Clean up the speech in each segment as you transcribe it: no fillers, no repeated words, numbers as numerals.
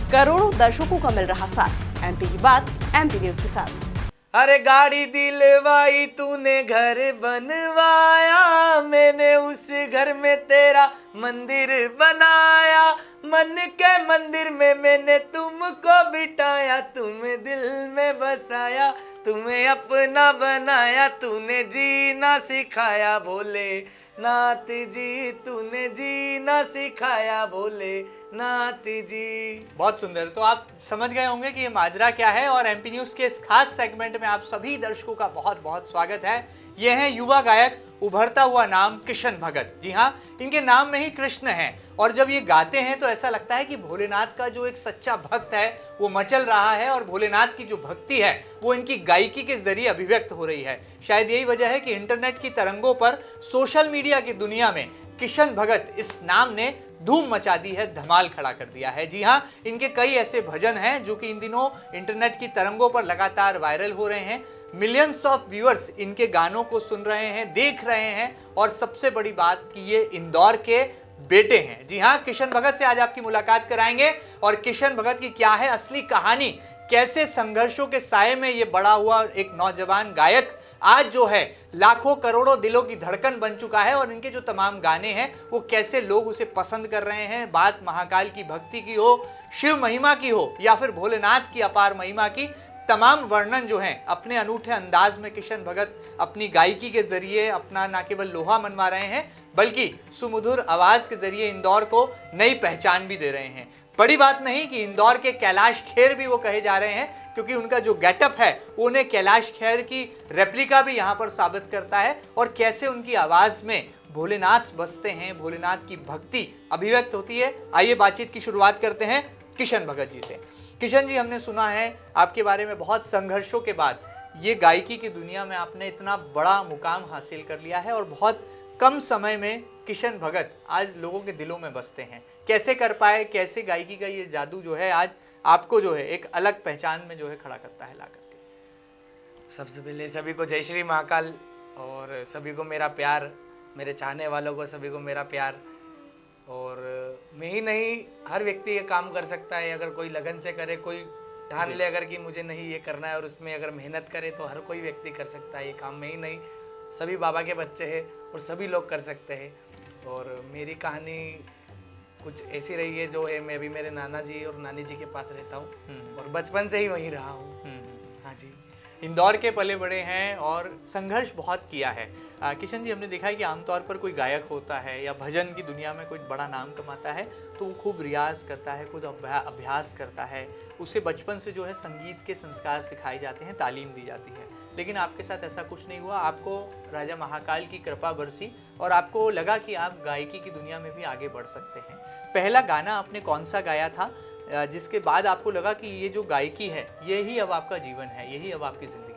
करोड़ों दर्शकों का मिल रहा साथ। एमपी की बात एमपी न्यूज के साथ। अरे गाड़ी दिलवाई तूने घर बनवाया, मैंने उस घर में तेरा मंदिर बनाया, मन के मंदिर में मैंने तुमको बिठाया, तुम्हें दिल में बसाया, तुम्हें अपना बनाया, तूने जीना सिखाया भोले नाथ जी, तूने जीना सिखाया भोले नाथ जी। बहुत सुंदर। तो आप समझ गए होंगे कि ये माजरा क्या है और एमपी न्यूज के इस खास सेगमेंट में आप सभी दर्शकों का बहुत बहुत स्वागत है। ये हैं युवा गायक, उभरता हुआ नाम किशन भगत। जी हाँ, इनके नाम में ही कृष्ण है और जब ये गाते हैं तो ऐसा लगता है कि भोलेनाथ का जो एक सच्चा भक्त है वो मचल रहा है और भोलेनाथ की जो भक्ति है वो इनकी गायकी के जरिए अभिव्यक्त हो रही है। शायद यही वजह है कि इंटरनेट की तरंगों पर, सोशल मीडिया की दुनिया में किशन भगत इस नाम ने धूम मचा दी है, धमाल खड़ा कर दिया है। जी हाँ, इनके कई ऐसे भजन हैं जो कि इन दिनों इंटरनेट की तरंगों पर लगातार वायरल हो रहे हैं। मिलियंस ऑफ व्यूअर्स इनके गानों को सुन रहे हैं, देख रहे हैं और सबसे बड़ी बात कि ये इंदौर के बेटे हैं। जी हाँ, किशन भगत से आज आपकी मुलाकात कराएंगे और किशन भगत की क्या है असली कहानी, कैसे संघर्षों के साये में ये बड़ा हुआ एक नौजवान गायक आज जो है लाखों करोड़ों दिलों की धड़कन बन चुका है और इनके जो तमाम गाने हैं वो कैसे लोग उसे पसंद कर रहे हैं। बात महाकाल की भक्ति की हो, शिव महिमा की हो या फिर भोलेनाथ की अपार महिमा की, तमाम वर्णन जो हैं अपने अनूठे अंदाज में किशन भगत अपनी गायकी के जरिए अपना ना केवल लोहा मनवा रहे हैं बल्कि सुमधुर आवाज के जरिए इंदौर को नई पहचान भी दे रहे हैं। बड़ी बात नहीं कि इंदौर के कैलाश खेर भी वो कहे जा रहे हैं क्योंकि उनका जो गेटअप है वो उन्हें कैलाश खेर की रेप्लिका भी यहाँ पर साबित करता है और कैसे उनकी आवाज में भोलेनाथ बसते हैं, भोलेनाथ की भक्ति अभिव्यक्त होती है। आइए बातचीत की शुरुआत करते हैं किशन भगत जी से। किशन जी, हमने सुना है आपके बारे में बहुत संघर्षों के बाद ये गायकी की दुनिया में आपने इतना बड़ा मुकाम हासिल कर लिया है और बहुत कम समय में किशन भगत आज लोगों के दिलों में बसते हैं। कैसे कर पाए, कैसे गायकी का ये जादू जो है आज आपको जो है एक अलग पहचान में जो है खड़ा करता है ला करके? सबसे पहले सभी को जय श्री महाकाल और सभी को मेरा प्यार, मेरे चाहने वालों को सभी को मेरा प्यार। और मैं ही नहीं, हर व्यक्ति ये काम कर सकता है अगर कोई लगन से करे, कोई ठान ले अगर कि मुझे नहीं ये करना है और उसमें अगर मेहनत करे तो हर कोई व्यक्ति कर सकता है ये काम। मैं ही नहीं, सभी बाबा के बच्चे हैं और सभी लोग कर सकते हैं। और मेरी कहानी कुछ ऐसी रही है जो है, मैं अभी मेरे नाना जी और नानी जी के पास रहता हूँ और बचपन से ही वहीं रहा हूँ। हाँ जी, इंदौर के पले बड़े हैं और संघर्ष बहुत किया है। किशन जी, हमने देखा है कि आमतौर पर कोई गायक होता है या भजन की दुनिया में कोई बड़ा नाम कमाता है तो वो खूब रियाज करता है, खुद अभ्यास करता है, उसे बचपन से जो है संगीत के संस्कार सिखाए जाते हैं, तालीम दी जाती है। लेकिन आपके साथ ऐसा कुछ नहीं हुआ, आपको राजा महाकाल की कृपा बरसी और आपको लगा कि आप गायकी की दुनिया में भी आगे बढ़ सकते हैं। पहला गाना आपने कौन सा गाया था जिसके बाद आपको लगा कि ये जो गायकी है यही अब आपका जीवन है, यही अब आपकी जिंदगी है?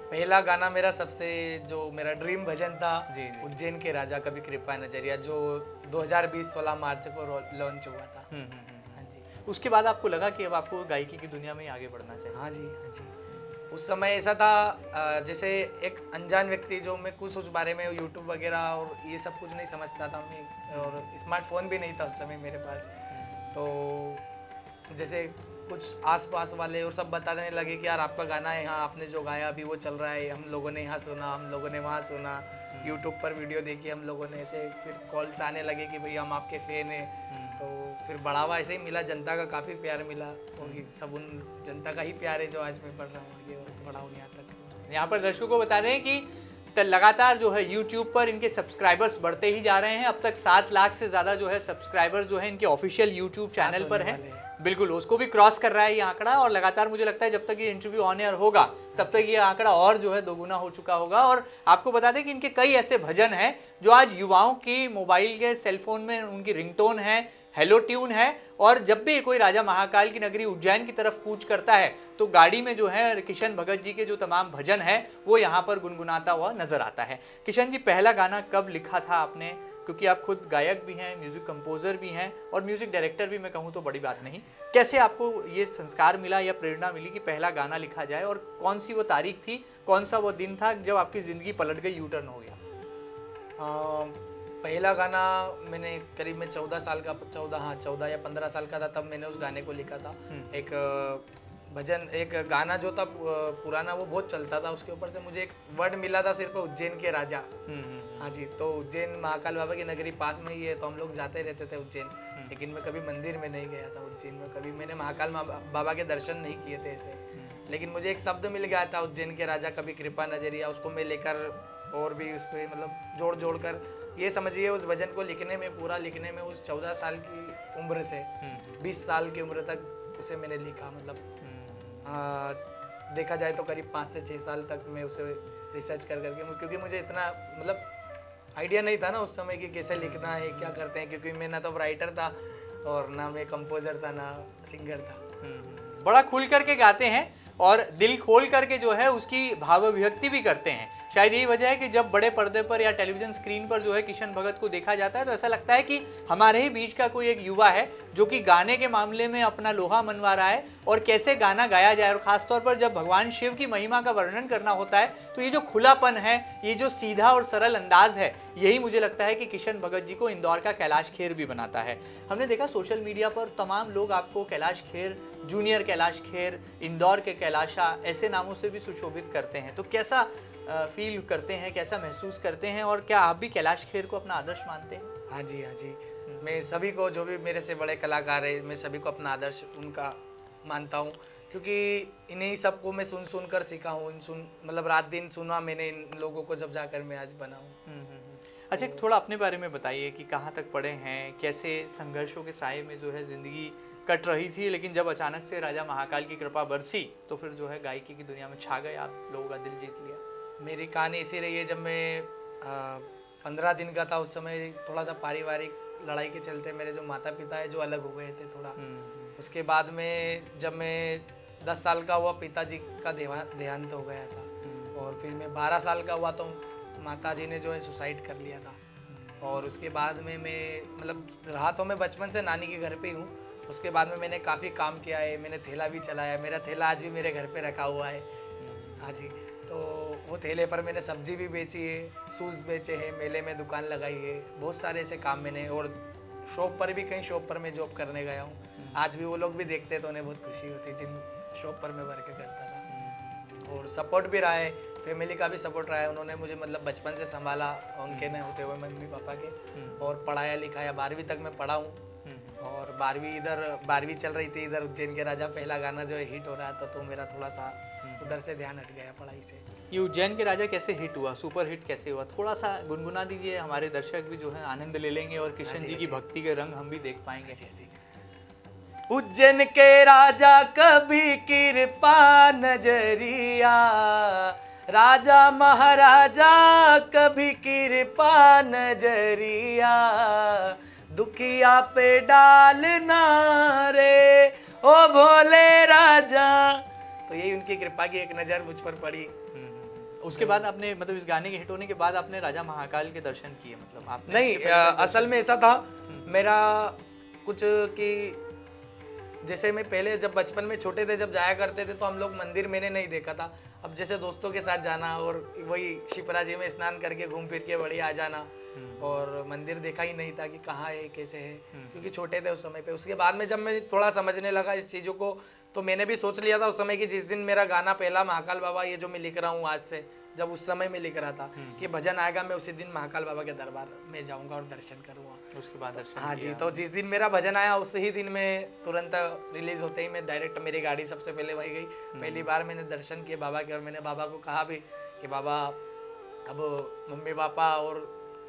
पहला गाना मेरा सबसे जो मेरा ड्रीम भजन था, जी। उज्जैन के राजा कभी कृपा नजरिया, जो 2020 16 मार्च को लॉन्च हुआ था। हाँ जी। उसके बाद आपको लगा कि अब आपको गायकी की दुनिया में ही आगे बढ़ना चाहिए? हाँ जी, हाँ जी। उस समय ऐसा था जैसे एक अनजान व्यक्ति जो मैं कुछ उस बारे में यूट्यूब वगैरह और ये सब कुछ नहीं समझता था मैं, और स्मार्टफोन भी नहीं था उस समय मेरे पास। तो जैसे कुछ आसपास वाले और सब बताने लगे कि यार आपका गाना है, हाँ आपने जो गाया अभी वो चल रहा है, हम लोगों ने यहाँ सुना, हम लोगों ने वहाँ सुना, यूट्यूब पर वीडियो देखी हम लोगों ने, ऐसे फिर कॉल्स आने लगे कि भाई हम आपके फ़ैन हैं। तो फिर बढ़ावा ऐसे ही मिला, जनता का काफ़ी प्यार मिला और ये सब उन जनता का ही प्यार है जो आज मैं बढ़ रहा हूँ आगे और बढ़ा हूँ यहाँ तक। यहाँ पर दर्शकों को बता दें कि लगातार जो है YouTube पर इनके सब्सक्राइबर्स बढ़ते ही जा रहे हैं। अब तक 7 लाख से ज़्यादा जो है सब्सक्राइबर्स जो है इनके ऑफिशियल YouTube चैनल पर हैं। बिल्कुल, उसको भी क्रॉस कर रहा है ये आंकड़ा और लगातार मुझे लगता है जब तक ये इंटरव्यू ऑन एयर होगा तब तक ये आंकड़ा और जो है दोगुना हो चुका होगा। और आपको बता दें कि इनके कई ऐसे भजन हैं जो आज युवाओं की मोबाइल के सेलफोन में उनकी रिंगटोन है, हेलो ट्यून है और जब भी कोई राजा महाकाल की नगरी उज्जैन की तरफ कूच करता है तो गाड़ी में जो है किशन भगत जी के जो तमाम भजन है वो यहाँ पर गुनगुनाता हुआ नजर आता है। किशन जी, पहला गाना कब लिखा था आपने? क्योंकि आप खुद गायक भी हैं, म्यूजिक कंपोजर भी हैं और म्यूजिक डायरेक्टर भी, मैं कहूँ तो बड़ी बात नहीं। कैसे आपको ये संस्कार मिला या प्रेरणा मिली कि पहला गाना लिखा जाए और कौन सी वो तारीख थी, कौन सा वो दिन था जब आपकी ज़िंदगी पलट गई, यू टर्न हो गया? पहला गाना मैंने करीब में 14 साल का 14 या 15 साल का था तब मैंने उस गाने को लिखा था। एक भजन, एक गाना जो था पुराना, वो बहुत चलता था। उसके ऊपर से मुझे एक वर्ड मिला था सिर्फ, उज्जैन के राजा। हाँ जी, तो उज्जैन महाकाल बाबा की नगरी पास में ही है, तो हम लोग जाते रहते थे उज्जैन। लेकिन मैं कभी मंदिर में नहीं गया था उज्जैन में, कभी मैंने महाकाल बाबा के दर्शन नहीं किए थे ऐसे। लेकिन मुझे एक शब्द मिल गया था, उज्जैन के राजा कभी कृपा नजरिया। उसको मैं लेकर और भी उस पर मतलब जोड़ कर, ये समझिए उस भजन को लिखने में, पूरा लिखने में उस 14 साल की उम्र से 20 साल की उम्र तक उसे मैंने लिखा। मतलब देखा जाए तो करीब 5 से 6 साल तक मैं उसे रिसर्च करके, क्योंकि मुझे इतना मतलब आइडिया नहीं था ना उस समय कि कैसे लिखना है, क्या करते हैं, क्योंकि मैं ना तो राइटर था और ना मैं कंपोजर था, ना सिंगर था। बड़ा खुल करके गाते हैं और दिल खोल करके जो है उसकी भाव अभिव्यक्ति भी करते हैं। शायद यही वजह है कि जब बड़े पर्दे पर या टेलीविजन स्क्रीन पर जो है किशन भगत को देखा जाता है तो ऐसा लगता है कि हमारे ही बीच का कोई एक युवा है जो कि गाने के मामले में अपना लोहा मनवा रहा है और कैसे गाना गाया जाए। और खासतौर पर जब भगवान शिव की महिमा का वर्णन करना होता है तो ये जो खुलापन है, ये जो सीधा और सरल अंदाज है, यही मुझे लगता है कि किशन भगत जी को इंदौर का कैलाश खेर भी बनाता है। हमने देखा सोशल मीडिया पर तमाम लोग आपको कैलाश खेर, जूनियर कैलाश खेर, इंदौर के कैलाशा, ऐसे नामों से भी सुशोभित करते हैं। तो कैसा फील करते हैं, कैसा महसूस करते हैं, और क्या आप भी कैलाश खेर को अपना आदर्श मानते हैं? हाँ जी, हाँ जी, मैं सभी को, जो भी मेरे से बड़े कलाकार है, मैं सभी को अपना आदर्श उनका मानता हूँ, क्योंकि इन्हीं सबको मैं सुन कर सीखा हूँ। मतलब रात दिन सुना मैंने इन लोगों को, जब जाकर मैं आज बना हूँ। अच्छा, थोड़ा अपने बारे में बताइए कि कहाँ तक पढ़े हैं, कैसे संघर्षों के साए में जो है ज़िंदगी कट रही थी, लेकिन जब अचानक से राजा महाकाल की कृपा बरसी तो फिर जो है गायकी की दुनिया में छा गए, आप लोगों का दिल जीत लिया। मेरी कहानी ऐसी रही है, जब मैं 15 दिन का था उस समय थोड़ा सा पारिवारिक लड़ाई के चलते मेरे जो माता पिता है जो अलग हो गए थे थोड़ा। उसके बाद में जब मैं 10 साल का हुआ, पिताजी का देहांत हो गया था। और फिर मैं 12 साल का हुआ तो माताजी ने जो है सुसाइड कर लिया था। और उसके बाद में मैं मतलब रहा तो मैं बचपन से नानी के घर पे ही हूँ। उसके बाद में मैंने काफ़ी काम किया है, मैंने ठेला भी चलाया, मेरा ठेला आज भी मेरे घर पे रखा हुआ है। हाँ जी, तो वो ठेले पर मैंने सब्जी भी बेची है, शूज़ बेचे हैं, मेले में दुकान लगाई है, बहुत सारे ऐसे काम मैंने। और शॉप पर भी, कई शॉप पर मैं जॉब करने गया हूँ। आज भी वो लोग भी देखते तो उन्हें बहुत खुशी होती जिन शॉप पर मैं वर्क करता था। और सपोर्ट भी रहा है, फैमिली का भी सपोर्ट रहा है। उन्होंने मुझे मतलब बचपन से संभाला, उनके न होते हुए मम्मी पापा के, और पढ़ाया लिखाया। 12वीं तक मैं पढ़ा हूँ। और 12वीं चल रही थी इधर, उज्जैन के राजा पहला गाना जो है हिट हो रहा था, तो मेरा थोड़ा सा उधर से ध्यान हट गया पढ़ाई से। ये उज्जैन के राजा कैसे हिट हुआ, सुपर हिट कैसे हुआ, थोड़ा सा गुनगुना दीजिए, हमारे दर्शक भी जो है आनंद ले लेंगे और किशन जी की भक्ति के रंग हम भी देख पाएंगे। उज्जैन के राजा कभी कृपा नजरिया, राजा महाराजा कभी कृपा नजरिया, दुखिया पे डालना रे ओ भोले राजा। तो यही उनकी कृपा की एक नज़र मुझ पर पड़ी। उसके बाद आपने मतलब इस गाने के हिट होने के बाद आपने राजा महाकाल के दर्शन किए? मतलब आपने नहीं, असल में ऐसा था मेरा कुछ कि जैसे मैं पहले जब बचपन में छोटे थे, जब जाया करते थे तो हम लोग मंदिर मैंने नहीं देखा था। अब जैसे दोस्तों के साथ जाना और वही शिप्रा जी में स्नान करके घूम फिर के बढ़िया आ जाना, और मंदिर देखा ही नहीं था कि कहाँ है कैसे है, क्योंकि छोटे थे उस समय पे। उसके बाद में जब मैं थोड़ा समझने लगा इस चीज़ों को, तो मैंने भी सोच लिया था उस समय कि जिस दिन मेरा गाना पहला महाकाल बाबा, ये जो मैं लिख रहा हूँ आज से, जब उस समय में लिख रहा था कि भजन आएगा, मैं उसी दिन महाकाल बाबा के दरबार में जाऊँगा और दर्शन करूँगा। उसके बाद दर्शन? हाँ जी, तो जिस दिन मेरा भजन आया उसी ही दिन में तुरंत रिलीज होते ही मैं डायरेक्ट, मेरी गाड़ी सबसे पहले वही गई। पहली बार मैंने दर्शन किए बाबा के, और मैंने बाबा को कहा भी कि बाबा अब मम्मी पापा और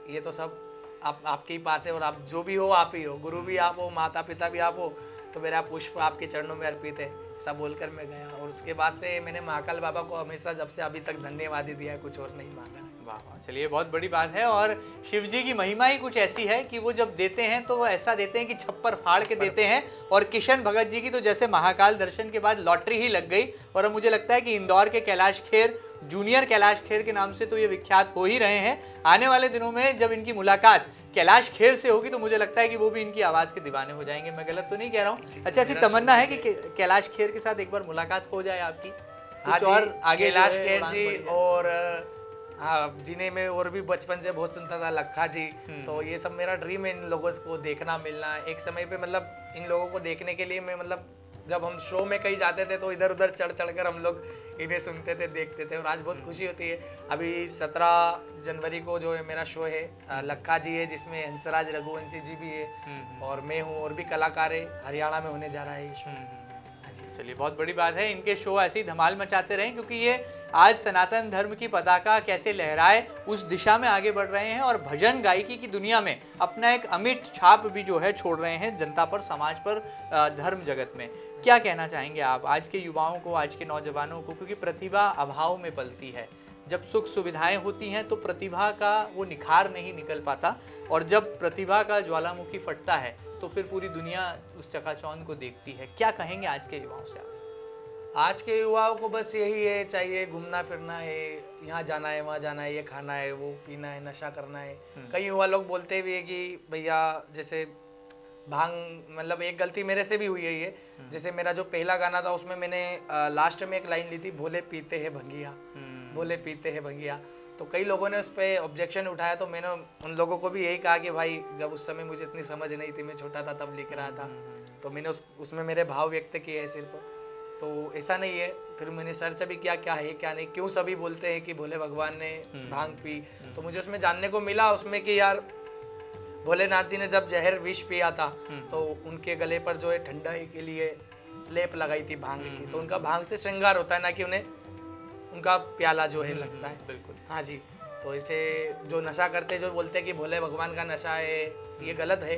ये तो सब आपके ही पास है, और आप जो भी हो आप ही हो, गुरु भी आप हो, माता पिता भी आप हो, तो मेरा पुष्प आपके चरणों में अर्पित है, ऐसा बोलकर मैं गया। और उसके बाद से मैंने महाकाल बाबा को हमेशा जब से अभी तक धन्यवाद ही दिया है, कुछ और नहीं मांगा। वाह वाह, चलिए बहुत बड़ी बात है। और शिव जी की महिमा ही कुछ ऐसी है कि वो जब देते हैं तो वो ऐसा देते हैं कि छप्पर फाड़ के देते हैं। और किशन भगत जी की तो जैसे महाकाल दर्शन के बाद लॉटरी ही लग गई, और अब मुझे लगता है कि इंदौर के कैलाश खेर, जूनियर कैलाश खेर के नाम से तो ये विख्यात हो ही रहे हैं। आने वाले दिनों में जब इनकी मुलाकात कैलाश खेर से होगी तो मुझे लगता है कि वो भी इनकी आवाज़ के दीवाने हो जाएंगे। मैं गलत तो नहीं कह रहा हूँ? अच्छा, ऐसी तमन्ना है कि कैलाश खेर के साथ एक बार मुलाकात हो जाए आपकी? हाँ जी, और आगे कैलाश खेर जी और हाँ, जिन्हें मैं और भी बचपन से बहुत सुनता था, लखा जी। तो ये सब मेरा ड्रीम है, इन लोगों को देखना मिलना। एक समय पे मतलब इन लोगों को देखने के लिए मैं मतलब जब हम शो में कहीं जाते थे तो इधर उधर चढ़ चढ़ कर हम लोग इन्हें सुनते थे, देखते थे, और आज बहुत खुशी होती है। अभी 17 जनवरी को जो है मेरा शो है, लखा जी है, जिसमें हंसराज रघुवंशी जी भी है और मैं हूँ, और भी कलाकार है। हरियाणा में होने जा रहा है ये शो। हाँ जी। चलिए, बहुत बड़ी बात है, इनके शो ऐसे ही धमाल मचाते रहें, क्योंकि ये आज सनातन धर्म की पताका कैसे लहराए उस दिशा में आगे बढ़ रहे हैं और भजन गायकी की दुनिया में अपना एक अमिट छाप भी जो है छोड़ रहे हैं जनता पर, समाज पर, धर्म जगत में। क्या कहना चाहेंगे आप आज के युवाओं को, आज के नौजवानों को? क्योंकि प्रतिभा अभाव में पलती है। जब सुख सुविधाएं होती हैं तो प्रतिभा का वो निखार नहीं निकल पाता, और जब प्रतिभा का ज्वालामुखी फटता है तो फिर पूरी दुनिया उस चकाचौंध को देखती है। क्या कहेंगे आज के युवाओं से आप? आज के युवाओं को बस यही है, चाहिए घूमना फिरना है, यहाँ जाना है, वहाँ जाना है, ये खाना है, वो पीना है, नशा करना है। कई युवा लोग बोलते भी है कि भैया जैसे भांग, मतलब एक गलती मेरे से भी हुई है ये। जैसे मेरा जो पहला गाना था उसमें मैंने लास्ट में एक लाइन ली थी, भोले पीते हैं भंगिया, भोले पीते हैं भंगिया। तो कई लोगों ने उस पर ऑब्जेक्शन उठाया, तो मैंने उन लोगों को भी यही कहा कि भाई जब उस समय मुझे इतनी समझ नहीं थी, मैं छोटा था तब लिख रहा था, तो मैंने उसमें मेरे भाव व्यक्त किए हैं सिर्फ। तो ऐसा नहीं है। फिर मैंने सर्च भी किया क्या है क्या नहीं, क्यों सभी बोलते हैं कि भोले भगवान ने भांग पी। तो मुझे उसमें जानने को मिला उसमें कि यार भोलेनाथ जी ने जब जहर विष पिया था तो उनके गले पर जो है ठंडाई के लिए लेप लगाई थी भांग की। तो उनका भांग से श्रृंगार होता है, ना कि उन्हें उनका प्याला जो है लगता है। बिल्कुल। हाँ जी। तो इसे जो नशा करते जो बोलते हैं कि भोले भगवान का नशा है, ये गलत है।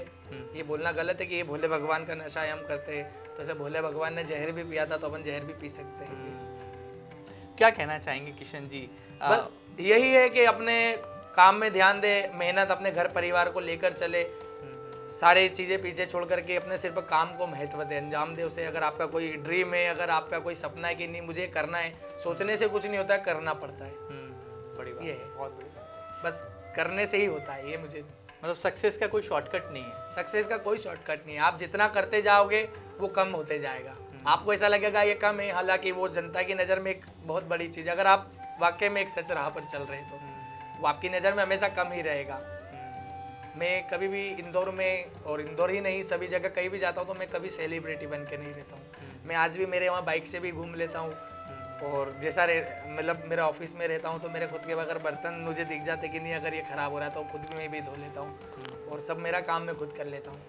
ये बोलना गलत है कि ये भोले भगवान का नशा है हम करते हैं। तो ऐसे भोले भगवान ने जहर भी पिया था तो अपन जहर भी पी सकते हैं। क्या कहना चाहेंगे किशन जी? बस यही है कि अपने काम में ध्यान दे, मेहनत अपने घर परिवार को लेकर चले, सारी चीज़ें पीछे छोड़ करके अपने सिर्फ काम को महत्व दे, अंजाम दे उसे। अगर आपका कोई ड्रीम है, अगर आपका कोई सपना है कि नहीं मुझे करना है, सोचने से कुछ नहीं होता है, करना पड़ता है। बड़ी बात ये है, बहुत बड़ी बात है। बस करने से ही होता है। ये मुझे मतलब सक्सेस का कोई शॉर्टकट नहीं है। सक्सेस का कोई शॉर्टकट नहीं है। आप जितना करते जाओगे वो कम होते जाएगा। आपको ऐसा लगेगा ये कम है, हालांकि वो जनता की नज़र में एक बहुत बड़ी चीज़ है। अगर आप वाकई में एक सच राह पर चल रहे तो वो आपकी नज़र में हमेशा कम ही रहेगा। मैं कभी भी इंदौर में, और इंदौर ही नहीं सभी जगह कहीं भी जाता हूँ तो मैं कभी सेलिब्रिटी बन के नहीं रहता हूँ। मैं आज भी मेरे वहाँ बाइक से भी घूम लेता हूँ, और जैसा मतलब मेरा ऑफिस में रहता हूँ तो मेरे खुद के अगर बर्तन मुझे दिख जाते कि नहीं अगर ये ख़राब हो रहा है तो खुद भी मैं भी धो लेता हूँ, और सब मेरा काम मैं खुद कर लेता हूँ।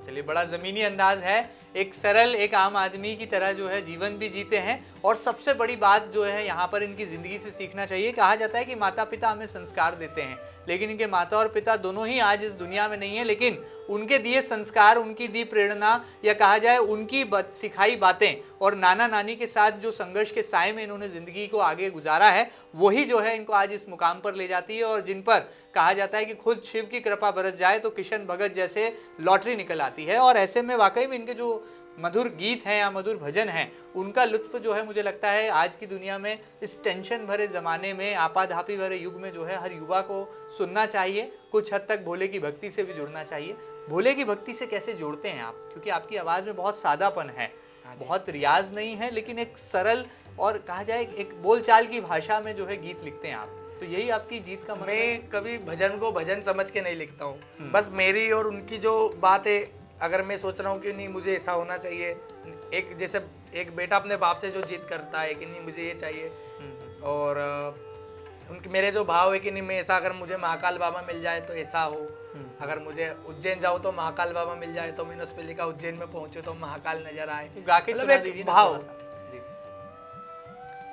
चलिए, बड़ा ज़मीनी अंदाज है, एक सरल, एक आम आदमी की तरह जो है जीवन भी जीते हैं। और सबसे बड़ी बात जो है यहाँ पर इनकी ज़िंदगी से सीखना चाहिए। कहा जाता है कि माता पिता हमें संस्कार देते हैं, लेकिन इनके माता और पिता दोनों ही आज इस दुनिया में नहीं है, लेकिन उनके दिए संस्कार, उनकी दी प्रेरणा, या कहा जाए उनकी सिखाई बातें, और नाना नानी के साथ जो संघर्ष के साए में इन्होंने ज़िंदगी को आगे गुजारा है, वही जो है इनको आज इस मुकाम पर ले जाती है। और जिन पर कहा जाता है कि खुद शिव की कृपा बरस जाए तो किशन भगत जैसे लॉटरी निकल आती है। और ऐसे में वाकई में इनके जो मधुर गीत हैं या मधुर भजन हैं, उनका लुत्फ जो है मुझे लगता है आज की दुनिया में, इस टेंशन भरे ज़माने में, आपाधापी भरे युग में जो है हर युवा को सुनना चाहिए। कुछ हद तक भोले की भक्ति से भी जुड़ना चाहिए। भोले की भक्ति से कैसे जोड़ते हैं आप? क्योंकि आपकी आवाज़ में बहुत सादापन है, बहुत रियाज नहीं है, लेकिन एक सरल और कहा जाए एक बोलचाल की भाषा में जो है गीत लिखते हैं आप। तो यही आपकी जीत का मतलब है? मैं कभी भजन को भजन समझ के नहीं लिखता हूँ। बस मेरी और उनकी जो बात है, अगर मैं सोच रहा हूँ कि नहीं मुझे ऐसा होना चाहिए, एक जैसे एक बेटा अपने बाप से जो जिद करता है कि नहीं मुझे ये चाहिए, और उनके मेरे जो भाव है कि नहीं मैं ऐसा, अगर मुझे महाकाल बाबा मिल जाए तो ऐसा हो, अगर मुझे उज्जैन जाऊँ तो महाकाल बाबा मिल जाए, तो मैंने उस पर लिखा उज्जैन में पहुँचे तो महाकाल नजर आए। गा के सुना दीजिए भाव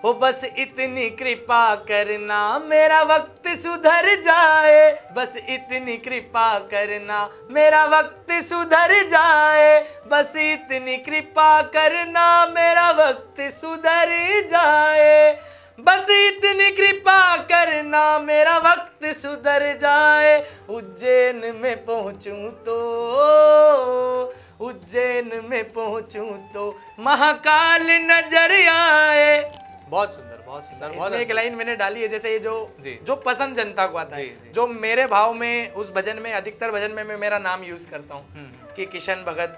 हो, बस इतनी कृपा करना मेरा वक्त सुधर जाए, बस इतनी कृपा करना मेरा वक्त सुधर जाए, बस इतनी कृपा करना मेरा वक्त सुधर जाए, बस इतनी कृपा करना मेरा वक्त सुधर जाए। उज्जैन में पहुँचूं तो, उज्जैन में पहुँचूं तो महाकाल नजर आए। बहुत सुंदर, बहुत सुंदर। इसमें एक लाइन मैंने डाली है, जैसे ये जो पसंद जनता को आता है, जो मेरे भाव में उस भजन में, अधिकतर भजन में मैं मेरा नाम यूज करता हूँ कि किशन भगत।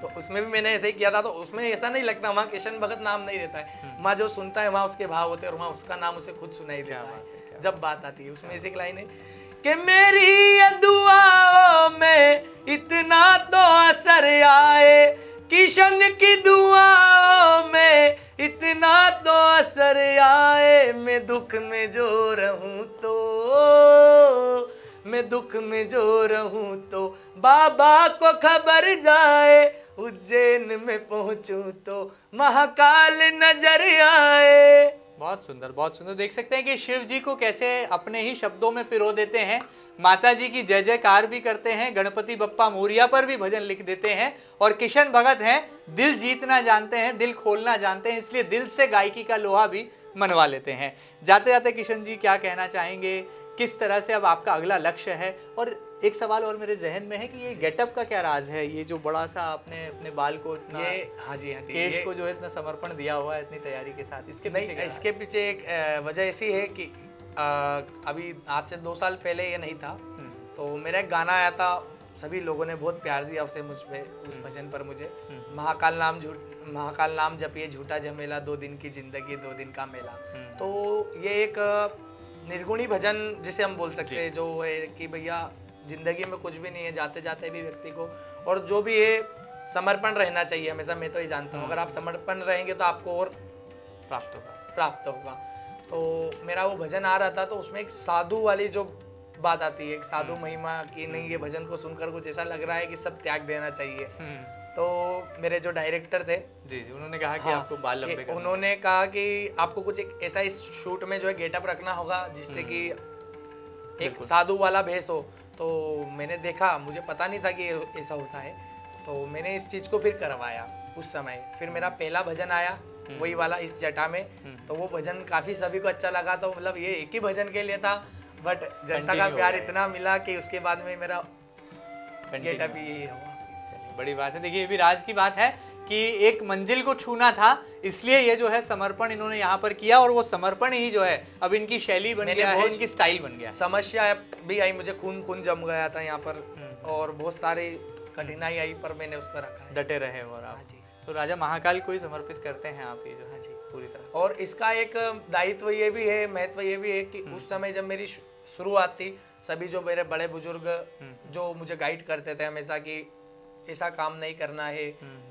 तो उसमें भी मैंने ऐसे ही किया था, तो उसमें ऐसा नहीं लगता वहाँ किशन भगत नाम नहीं रहता है, वहाँ जो सुनता है वहाँ उसके भाव होते हैं, और वहाँ उसका नाम उसे खुद सुनाई देता है। जब बात आती है उसमें ऐसी एक लाइन है कि मेरी ये दुआओं में इतना तो असर आए, किशन की दुआओं में इतना तो असर आए, मैं दुख में जो रहूं तो, मैं दुख में जो रहूं तो बाबा को खबर जाए, उज्जैन में पहुंचूं तो महाकाल नजर आए। बहुत सुंदर, बहुत सुंदर। देख सकते हैं कि शिव जी को कैसे अपने ही शब्दों में पिरो देते हैं, माता जी की जय जयकार भी करते हैं, गणपति बप्पा मोरिया पर भी भजन लिख देते हैं। और किशन भगत हैं, दिल जीतना जानते हैं, दिल खोलना जानते हैं, इसलिए दिल से गायकी का लोहा भी मनवा लेते हैं। जाते जाते किशन जी क्या कहना चाहेंगे, किस तरह से अब आपका अगला लक्ष्य है? और एक सवाल और मेरे जहन में है कि ये गेटअप का क्या राज है, ये जो बड़ा सा आपने अपने बाल को इतना, ये हाँ जी केश को जो है इतना समर्पण दिया हुआ है इतनी तैयारी के साथ, इसके नहीं, पीछे क्या इसके पीछे एक वजह ऐसी है कि अभी आज से 2 साल पहले ये नहीं था, तो मेरा एक गाना आया था, सभी लोगों ने बहुत प्यार दिया उसे मुझ पे, उस भजन पर मुझे, महाकाल नाम जपिए झूठा झमेला, 2 दिन की जिंदगी 2 दिन का मेला। तो ये एक निर्गुणी भजन जिसे हम बोल सकते हैं, जो है कि भैया जिंदगी में कुछ भी नहीं है, जाते जाते भी व्यक्ति को, और जो भी है समर्पण रहना चाहिए हमेशा। मैं तो ये जानता हूँ अगर आप समर्पण रहेंगे तो आपको और प्राप्त होगा। तो मेरा वो भजन आ रहा था, तो उसमें एक साधु वाली जो बात आती है, एक साधु महिमा की, नहीं ये भजन को सुनकर कुछ ऐसा लग रहा है कि सब त्याग देना चाहिए। तो मेरे जो डायरेक्टर थे जी उन्होंने कहा कि आपको बाल लंबे करने, उन्होंने कहा कि आपको कुछ एक ऐसा इस शूट में जो है गेटअप रखना होगा जिससे कि एक साधु वाला भेष हो। तो मैंने देखा, मुझे पता नहीं था कि ऐसा होता है, तो मैंने इस चीज़ को फिर करवाया उस समय। फिर मेरा पहला भजन आया वही वाला इस जटा में, तो वो भजन काफ़ी सभी को अच्छा लगा। तो मतलब ये एक ही भजन के लिए था, बट जनता का प्यार इतना मिला कि उसके बाद में मेरा गेटअप ही यही हुआ। चलिए बड़ी बात है। देखिए ये भी राज की बात है कि एक मंजिल को छूना था, इसलिए ये जो है समर्पण इन्होंने यहाँ पर किया, और वो समर्पण ही जो है अब इनकी शैली बन गया है, इनकी स्टाइल बन गया। समस्या भी आई, मुझे खून जम गया था यहाँ पर, और बहुत सारी कठिनाई आई, पर मैंने उसको रखा है। डटे रहे और आप। जी। तो राजा महाकाल को ही समर्पित करते हैं आप ये जो? हाँ जी, पूरी तरह। और इसका एक दायित्व ये भी है, महत्व ये भी है कि उस समय जब मेरी शुरुआत थी, सभी जो मेरे बड़े बुजुर्ग जो मुझे गाइड करते थे हमेशा कि ऐसा काम नहीं करना है,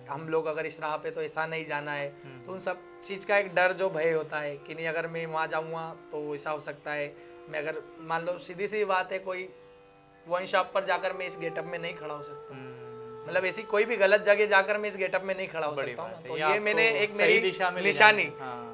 हम लोग अगर इस राह पे तो ऐसा नहीं जाना है, तो उन सब चीज़ का एक डर जो भय होता है कि नहीं अगर मैं वहाँ जाऊँगा तो ऐसा हो सकता है, मैं अगर मान लो सीधी सी बात है कोई वाइन शॉप पर जाकर मैं इस गेटअप में नहीं खड़ा हो सकता, मतलब ऐसी कोई भी गलत जगह जाकर मैं इस गेटअप में नहीं खड़ा हो सकता हूँ। तो ये मैंने एक मेरी निशानी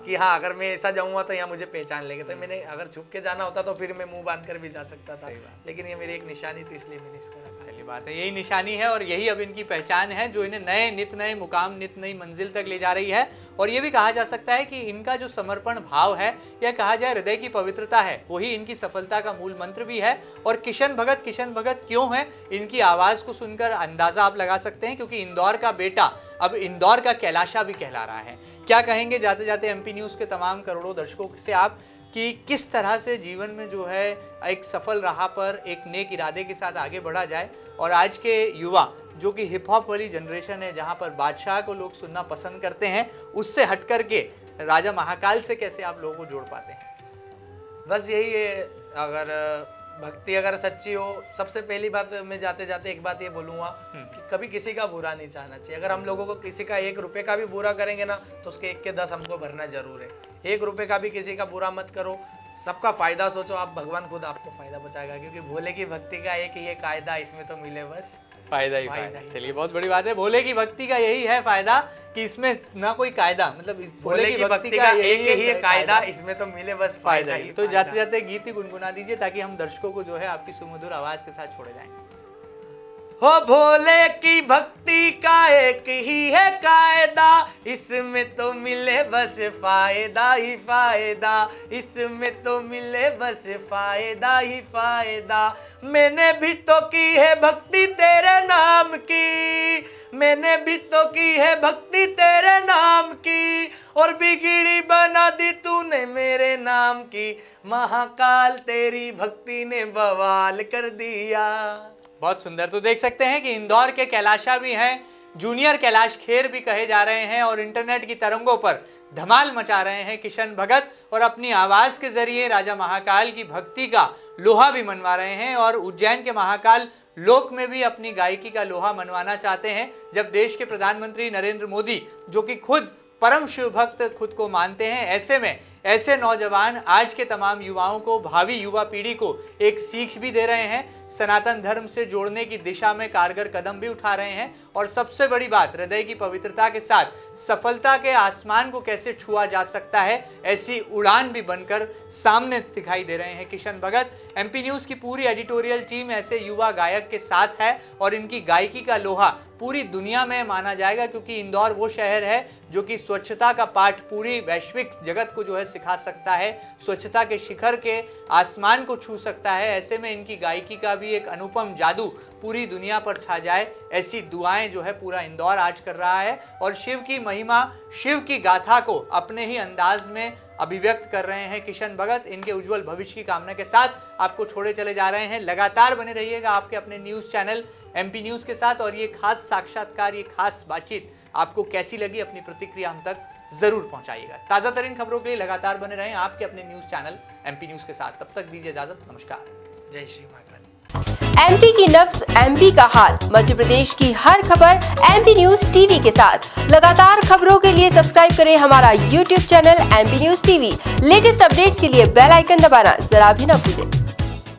कि हाँ अगर मैं ऐसा जाऊँगा तो यहाँ मुझे पहचान लेंगे। तो मैंने अगर छुप के जाना होता तो फिर मैं मुंह बांध कर भी जा सकता था, लेकिन ये मेरी एक निशानी थी इसलिए मैंने इसको रखा। चलिए बात है, यही निशानी है और यही अब इनकी पहचान है जो इन्हें नए नित नए मुकाम, नित नई मंजिल तक ले जा रही है। और ये भी कहा जा सकता है कि इनका जो समर्पण भाव है, यह कहा जाए हृदय की पवित्रता है, वही इनकी सफलता का मूल मंत्र भी है। और किशन भगत क्यों है, इनकी आवाज को सुनकर अंदाजा आप लगा सकते हैं, क्योंकि इंदौर का बेटा अब इंदौर का कैलाशा भी कहला रहा है। क्या कहेंगे जाते जाते एमपी न्यूज़ के तमाम करोड़ों दर्शकों से आप कि किस तरह से जीवन में जो है एक सफल राह पर एक नेक इरादे के साथ आगे बढ़ा जाए, और आज के युवा जो कि हिप हॉप वाली जनरेशन है जहां पर बादशाह को लोग सुनना पसंद करते हैं, उससे हट करके राजा महाकाल से कैसे आप लोगों को जोड़ पाते हैं? बस यही है, अगर भक्ति अगर सच्ची हो, सबसे पहली बात मैं जाते जाते एक बात ये बोलूँगा कि कभी किसी का बुरा नहीं चाहना चाहिए। अगर हम लोगों को किसी का 1 रुपये का भी बुरा करेंगे ना, तो उसके 1 के 10 हमको भरना जरूर है। 1 रुपये का भी किसी का बुरा मत करो, सबका फायदा सोचो, आप भगवान खुद आपको फायदा पहुंचाएगा, क्योंकि भोले की भक्ति का एक ही है कायदा, इसमें तो मिले बस फायदा ही फायदा। चलिए बहुत बड़ी बात है, भोले की भक्ति का यही है फायदा कि इसमें ना कोई कायदा, मतलब भोले की भक्ति का एक ही है कायदा, इसमें तो मिले बस फायदा ही। तो जाते जाते गीत ही गुनगुना दीजिए ताकि हम दर्शकों को जो है आपकी सुमधुर आवाज के साथ छोड़े जाएं। हो भोले की भक्ति का एक ही है कायदा, इसमें तो मिले बस फायदा ही फायदा, इसमें तो मिले बस फायदा ही फायदा। मैंने भी तो की है भक्ति तेरे नाम की, मैंने भी तो की है भक्ति तेरे नाम की, और बिगड़ी बना दी तूने मेरे नाम की, महाकाल तेरी भक्ति ने बवाल कर दिया। बहुत सुंदर। तो देख सकते हैं कि इंदौर के कैलाशा भी हैं, जूनियर कैलाश खेर भी कहे जा रहे हैं, और इंटरनेट की तरंगों पर धमाल मचा रहे हैं किशन भगत। और अपनी आवाज के जरिए राजा महाकाल की भक्ति का लोहा भी मनवा रहे हैं और उज्जैन के महाकाल लोक में भी अपनी गायकी का लोहा मनवाना चाहते हैं। जब देश के प्रधानमंत्री नरेंद्र मोदी, जो कि खुद परम शिव भक्त खुद को मानते हैं, ऐसे में ऐसे नौजवान आज के तमाम युवाओं को, भावी युवा पीढ़ी को एक सीख भी दे रहे हैं, सनातन धर्म से जोड़ने की दिशा में कारगर कदम भी उठा रहे हैं और सबसे बड़ी बात, हृदय की पवित्रता के साथ सफलता के आसमान को कैसे छुआ जा सकता है, ऐसी उड़ान भी बनकर सामने दिखाई दे रहे हैं किशन भगत। एमपी न्यूज की पूरी एडिटोरियल टीम ऐसे युवा गायक के साथ है और इनकी गायकी का लोहा पूरी दुनिया में माना जाएगा, क्योंकि इंदौर वो शहर है जो कि स्वच्छता का पाठ पूरी वैश्विक जगत को जो है सिखा सकता है, स्वच्छता के शिखर के आसमान को छू सकता है। ऐसे में इनकी गायकी का भी एक अनुपम जादू पूरी दुनिया पर छा जाए, ऐसी दुआएं जो है पूरा इंदौर आज कर रहा है और शिव की महिमा, शिव की गाथा को अपने ही अंदाज में अभिव्यक्त कर रहे हैं किशन भगत। इनके उज्जवल भविष्य की कामना के साथ आपको छोड़े चले जा रहे हैं। लगातार बने रहिएगा आपके अपने न्यूज चैनल एमपी न्यूज के साथ और ये खास साक्षात्कार, ये खास बातचीत आपको कैसी लगी, अपनी प्रतिक्रिया हम तक जरूर पहुंचाइएगा। ताजा तरीन खबरों के लिए लगातार बने रहें आपके अपने न्यूज चैनल एमपी न्यूज के साथ। तब तक दीजिए इजाजत, नमस्कार। जय श्री महाकाल। एमपी की नब्ज, एमपी का हाल, मध्य प्रदेश की हर खबर एमपी न्यूज टीवी के साथ। लगातार खबरों के लिए सब्सक्राइब करें हमारा YouTube channel MP news TV. Latest updates के लिए बेल आइकन दबाना जरा भी न भूलें।